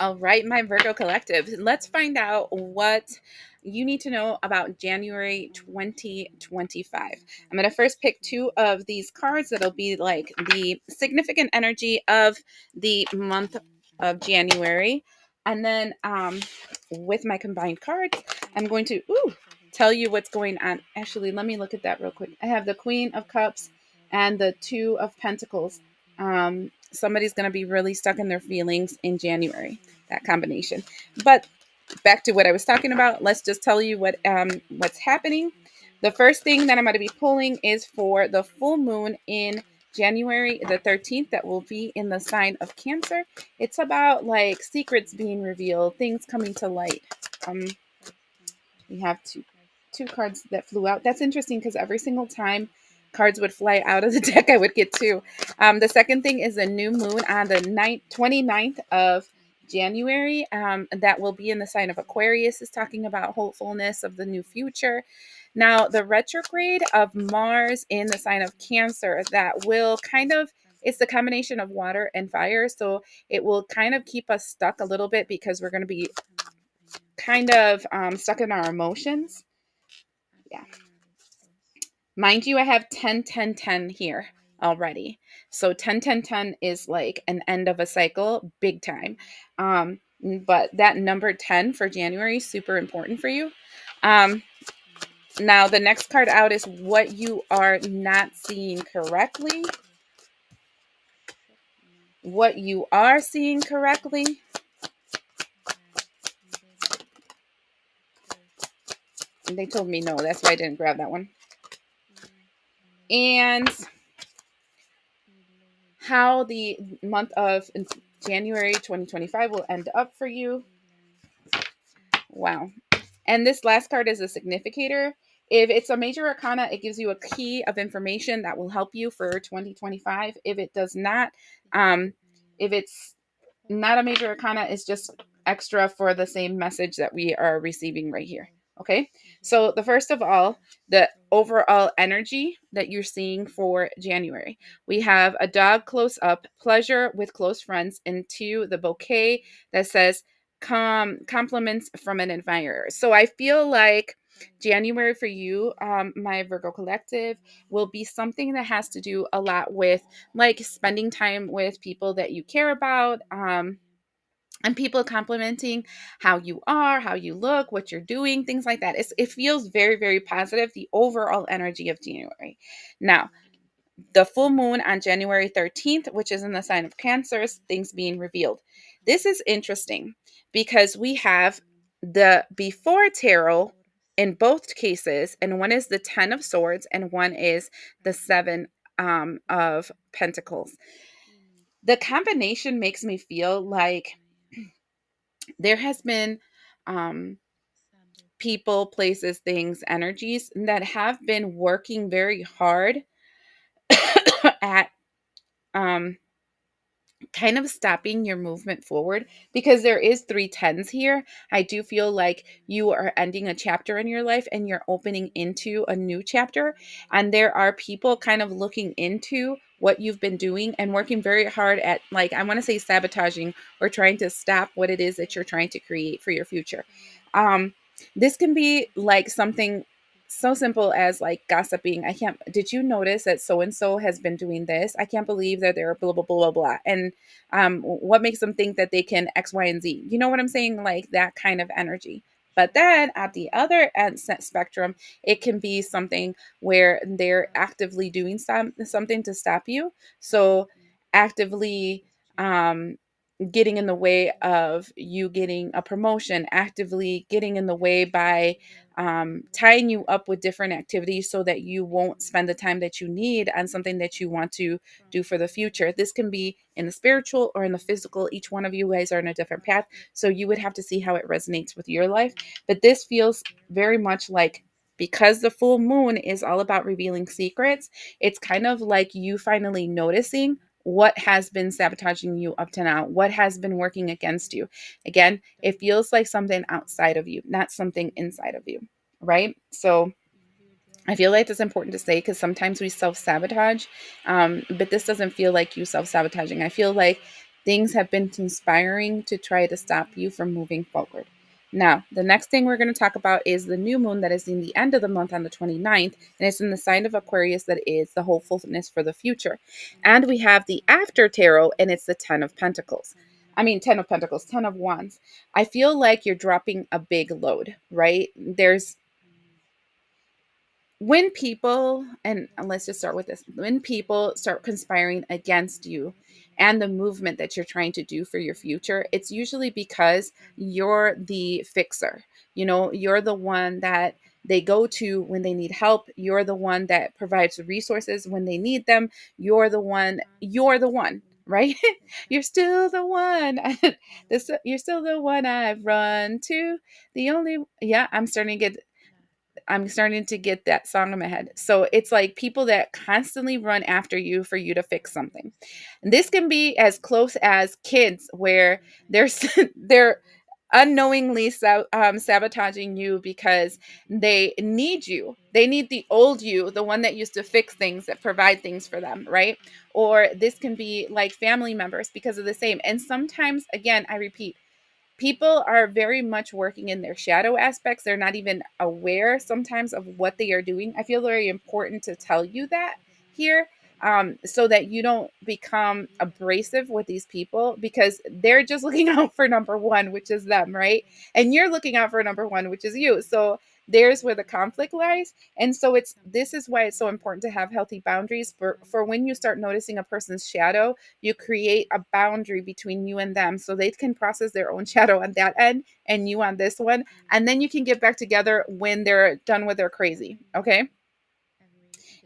All right, my Virgo collective. Let's find out what you need to know about January 2025. I'm going to first pick two of these cards that'll be like the significant energy of the month of January. And then with my combined cards, I'm going to tell you what's going on. Actually, let me look at that real quick. I have the Queen of Cups and the Two of Pentacles. Somebody's going to be really stuck in their feelings in January, that combination. But back to what I was talking about, let's just tell you what's happening. The first thing that I'm going to be pulling is for the full moon in January the 13th that will be in the sign of Cancer. It's about like secrets being revealed, things coming to light. Um, we have two cards that flew out. That's interesting because every single time cards would fly out of the deck, I would get two. The second thing is a new moon on the 29th of January. That will be in the sign of Aquarius, is talking about hopefulness of the new future. Now, the retrograde of Mars in the sign of Cancer, that will kind of, it's the combination of water and fire. So it will kind of keep us stuck a little bit because we're going to be kind of stuck in our emotions. Yeah. Mind you, I have 10, 10, 10 here already. So 10, 10, 10 is like an end of a cycle, big time. But that number 10 for January is super important for you. Now, the next card out is what you are not seeing correctly. What you are seeing correctly. And they told me no, that's why I didn't grab that one. And how the month of January 2025 will end up for you. Wow. And this last card is a significator. If it's a major arcana, it gives you a key of information that will help you for 2025. If it does not, if it's not a major arcana, it's just extra for the same message that we are receiving right here. Okay. So the first of all, the overall energy that you're seeing for January. We have a dog close up, pleasure with close friends, and two, the bouquet that says compliments from an admirer. So I feel like January for you, my Virgo collective, will be something that has to do a lot with like spending time with people that you care about, and people complimenting how you are, how you look, what you're doing, things like that. It feels very, very positive, the overall energy of January. Now, the full moon on January 13th, which is in the sign of Cancer, things being revealed. This is interesting because we have the before tarot in both cases, and one is the 10 of Swords and one is the 7 of Pentacles. The combination makes me feel like there has been people, places, things, energies that have been working very hard at um, kind of stopping your movement forward, because there is 3 10s here. I do feel like you are ending a chapter in your life and you're opening into a new chapter, and there are people kind of looking into what you've been doing and working very hard at, like, I want to say sabotaging or trying to stop what it is that you're trying to create for your future. This can be like something so simple as like gossiping. I can't, did you notice that so and so has been doing this? I can't believe that they're blah blah blah blah blah. And what makes them think that they can X, Y, and Z? You know what I'm saying? Like that kind of energy. But then at the other end spectrum, it can be something where they're actively doing something to stop you. So actively getting in the way of you getting a promotion, actively getting in the way by tying you up with different activities so that you won't spend the time that you need on something that you want to do for the future. This can be in the spiritual or in the physical. Each one of you guys are in a different path, so you would have to see how it resonates with your life. But this feels very much like, because the full moon is all about revealing secrets, it's kind of like you finally noticing what has been sabotaging you up to now, what has been working against you. Again, it feels like something outside of you, not something inside of you, right? So I feel like that's important to say because sometimes we self sabotage, but this doesn't feel like you self sabotaging. I feel like Things have been conspiring to try to stop you from moving forward. Now, the next thing we're going to talk about is the new moon that is in the end of the month on the 29th, and it's in the sign of Aquarius that is the hopefulness for the future. And we have the after tarot, and it's the 10 of Pentacles. I mean, 10 of Pentacles, 10 of Wands. I feel like you're dropping a big load, right? There's when people, and let's just start with this, when people start conspiring against you and the movement that you're trying to do for your future, it's usually because you're the fixer. You know, you're the one that they go to when they need help. You're the one that provides resources when they need them. You're the one, right? You're still the one. You're still the one I've run to. The only, yeah, I'm starting to get that song in my head. So it's like people that constantly run after you for you to fix something. And this can be as close as kids where they're they're unknowingly sabotaging you because they need you. They need the old you, the one that used to fix things, that provide things for them, right? Or this can be like family members because of the same. And sometimes, again, I repeat, people are very much working in their shadow aspects. They're not even aware sometimes of what they are doing. I feel very important to tell you that here, so that you don't become abrasive with these people because they're just looking out for number one, which is them, right? And you're looking out for number one, which is you. So there's where the conflict lies. And so it's this is why it's so important to have healthy boundaries for when you start noticing a person's shadow, you create a boundary between you and them so they can process their own shadow on that end and you on this one. And then you can get back together when they're done with their crazy. Okay.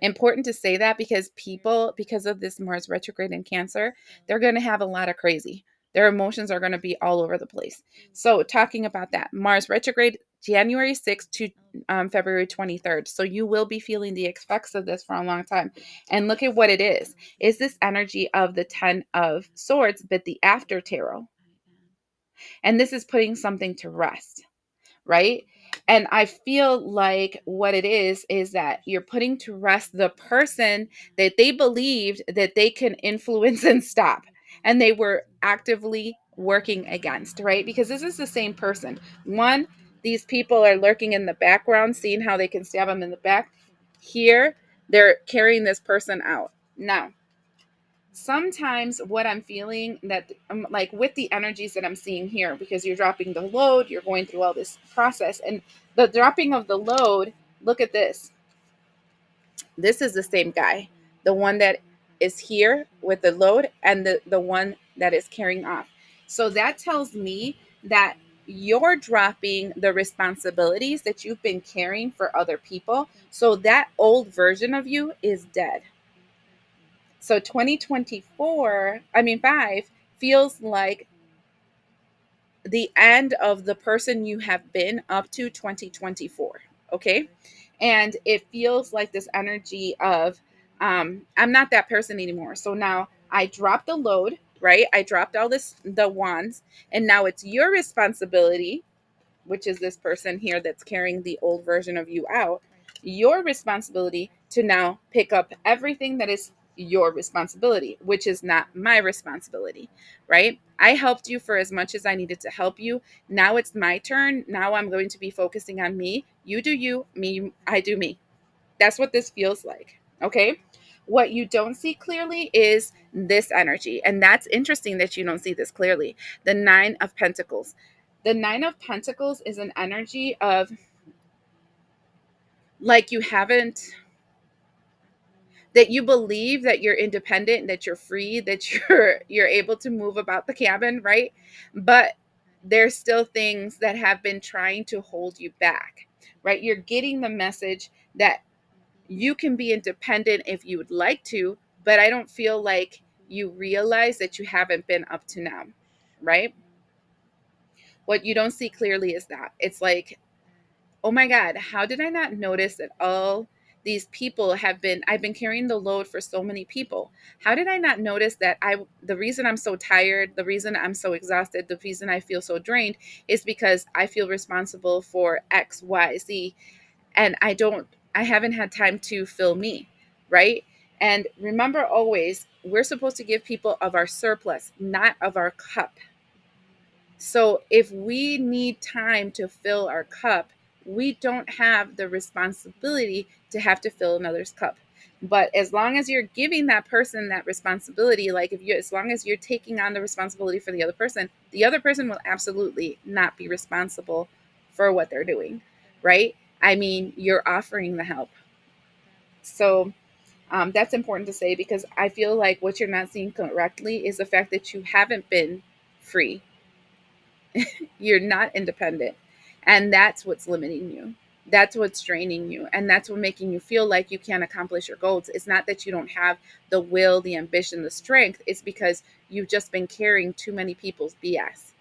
Important to say that because people, because of this Mars retrograde in Cancer, they're going to have a lot of crazy. Their emotions are going to be all over the place. So, talking about that, Mars retrograde January 6th to February 23rd. So, you will be feeling the effects of this for a long time. And look at what it is. Is this energy of the 10 of Swords, but the after tarot? And this is putting something to rest, right? And I feel like what it is that you're putting to rest the person that they believed that they can influence and stop. And they were actively working against, right? Because this is the same person. One, these people are lurking in the background, seeing how they can stab them in the back. Here, they're carrying this person out. Now, sometimes what I'm feeling that like with the energies that I'm seeing here, because you're dropping the load, you're going through all this process, and the dropping of the load, look at this. This is the same guy, the one that is here with the load and the one that is carrying off. So that tells me that you're dropping the responsibilities that you've been carrying for other people. So that old version of you is dead. So 2024, I mean 5 feels like the end of the person you have been up to 2024, okay? And it feels like this energy of I'm not that person anymore. So now I dropped the load, right? I dropped all this the wands, and now it's your responsibility, which is this person here that's carrying the old version of you out, your responsibility to now pick up everything that is your responsibility, which is not my responsibility, right? I helped you for as much as I needed to help you. Now it's my turn. Now I'm going to be focusing on me. You do you, me, I do me. That's what this feels like, okay? What you don't see clearly is this energy. And that's interesting that you don't see this clearly. The 9 of Pentacles. The 9 of Pentacles is an energy of like you haven't, that you believe that you're independent, that you're free, that you're able to move about the cabin, right? But there's still things that have been trying to hold you back, right? You're getting the message that you can be independent if you would like to, but I don't feel like you realize that you haven't been up to now, right? What you don't see clearly is that it's like, oh my God, how did I not notice that all these people I've been carrying the load for so many people. How did I not notice that the reason I'm so tired, the reason I'm so exhausted, the reason I feel so drained is because I feel responsible for X, Y, Z, and I haven't had time to fill me, right? And remember always, we're supposed to give people of our surplus, not of our cup. So if we need time to fill our cup, we don't have the responsibility to have to fill another's cup. But as long as you're giving that person that responsibility, like if you, as long as you're taking on the responsibility for the other person will absolutely not be responsible for what they're doing, right? I mean, you're offering the help. So that's important to say because I feel like what you're not seeing correctly is the fact that you haven't been free. You're not independent. And that's what's limiting you. That's what's draining you. And that's what making you feel like you can't accomplish your goals. It's not that you don't have the will, the ambition, the strength. It's because you've just been carrying too many people's BS,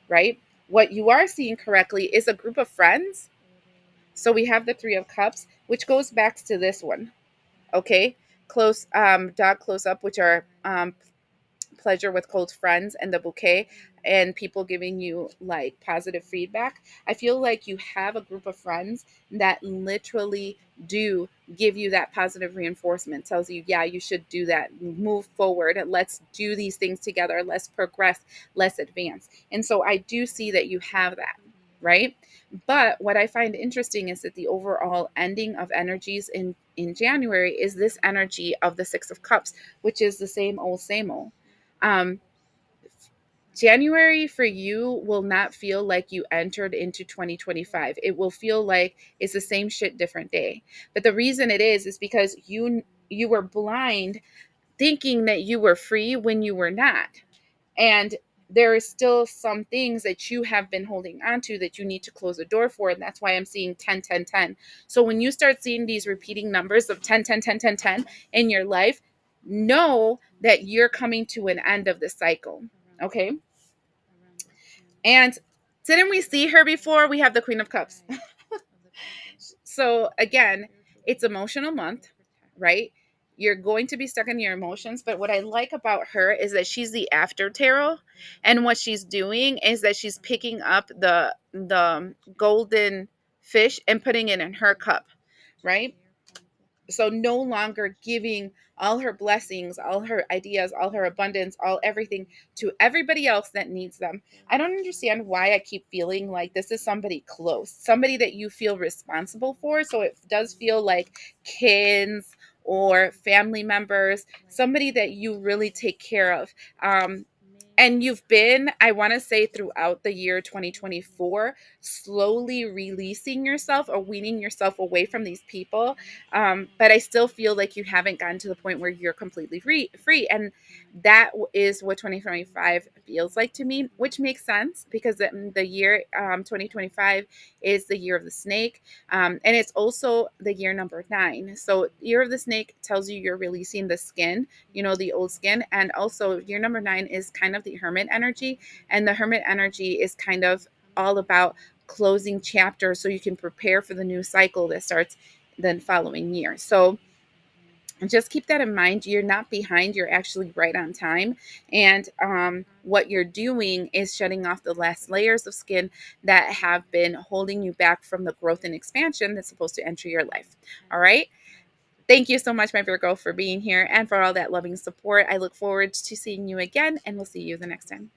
right? What you are seeing correctly is a group of friends. So we have the Three of Cups, which goes back to this one. Okay. Close, dog close up, which are pleasure with cold friends, and the bouquet, and people giving you like positive feedback. I feel like you have a group of friends that literally do give you that positive reinforcement, tells you, yeah, you should do that, move forward, let's do these things together, let's progress, let's advance. And so I do see that you have that, right? But what I find interesting is that the overall ending of energies in January is this energy of the Six of Cups, which is the same old, same old. um, January for you will not feel like you entered into 2025. It will feel like it's the same shit, different day. But the reason it is because you were blind, thinking that you were free when you were not. And there is still some things that you have been holding on to that you need to close a door for. And that's why I'm seeing 10, 10, 10. So when you start seeing these repeating numbers of 10, 10, 10, 10, 10 in your life, know that you're coming to an end of the cycle. Okay. And didn't we see her before? We have the Queen of Cups. So again, it's emotional month, right? You're going to be stuck in your emotions, but what I like about her is that she's the after tarot, and what she's doing is that she's picking up the golden fish and putting it in her cup, right? So no longer giving all her blessings, all her ideas, all her abundance, all everything to everybody else that needs them. I don't understand why I keep feeling like this is somebody close, somebody that you feel responsible for. So it does feel like kids or family members, somebody that you really take care of. And you've been, I want to say, throughout the year 2024, slowly releasing yourself or weaning yourself away from these people. But I still feel like you haven't gotten to the point where you're completely free. And that is what 2025 feels like to me, which makes sense because the year 2025 is the year of the snake. And it's also the year number 9. So year of the snake tells you you're releasing the skin, the old skin. And also year number 9 is kind of the hermit energy. And the hermit energy is kind of all about closing chapters so you can prepare for the new cycle that starts the following year. So just keep that in mind. You're not behind, you're actually right on time. And what you're doing is shedding off the last layers of skin that have been holding you back from the growth and expansion that's supposed to enter your life. All right. Thank you so much, my Virgo, for being here and for all that loving support. I look forward to seeing you again, and we'll see you the next time.